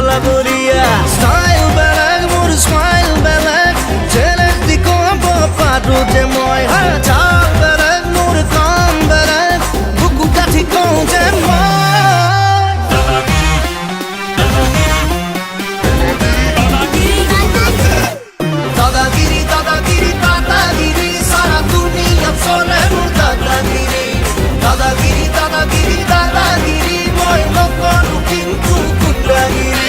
গলা বলিয়া স্টাইল বেলেগ মোৰ স্মাইল বেলেগ চেলেঞ্জ দি ক'ব পাৰো যে মই চাল বেলেগ মোৰ কাম বেলেগ বুকু কাঠি কওঁ যে মই দাদাগিরি দাদাগিরি দাদাগিরি সারা দুনিয়া চলে মোৰ দাদাগিরি দাদাগিরি দাদাগিরি দাদাগিরি মই নকৰো কিন্তু গুণ্ডাগিৰি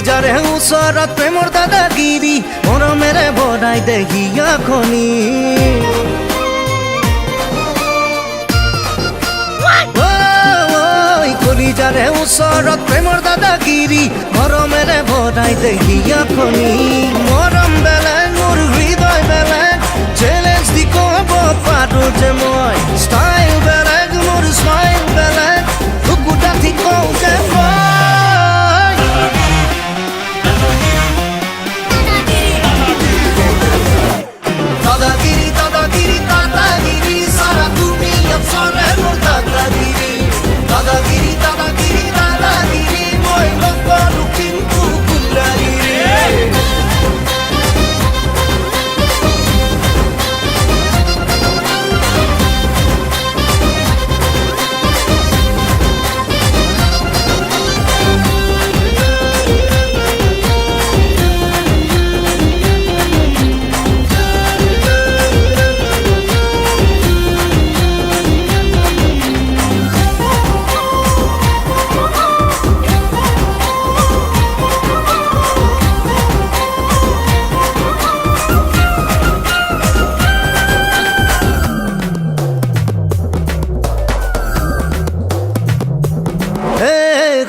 যাৰে ওচৰত প্ৰেমৰ দাদাগিৰি মৰমেৰে বনাই দেহি আখনি কলিজাৰে ওচৰত প্ৰেমৰ দাদাগিৰি মৰমেৰে বনাই দেহি আখনি মৰম বেলেগ মোৰ হৃদয় বেলেগ চেলেঞ্জ দি ক'ব পাৰো যে মই ষ্টাইল বেলেগ মোৰ স্মাইল বেলেগ বুকু ডাঠি কওঁ যে মই দাদাগিরি দাদাগিরি দাদাগিরি সারা দুনিয়া চলে মোৰ দাদাগিরি দাদাগিরি দাদাগিরি দাদাগিরি মই নকৰো কিন্তু গুণ্ডাগিৰি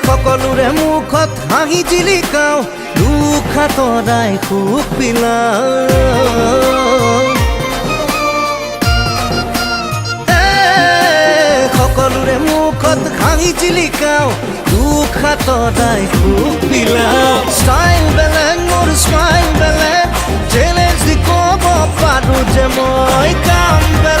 সকলোৰে মুখত হাঁহি জিলিকাও দুখ আঁতৰাই সুখ বিলাও সকলোৰে মুখত হাঁহি জিলিকাও দুখ আঁতৰাই সুখ বিলাও ষ্টাইল বেলেগ মোৰ স্মাইল বেলেগ চেলেঞ্জ দি ক'ব পাৰো যে মই কাম বেলেগ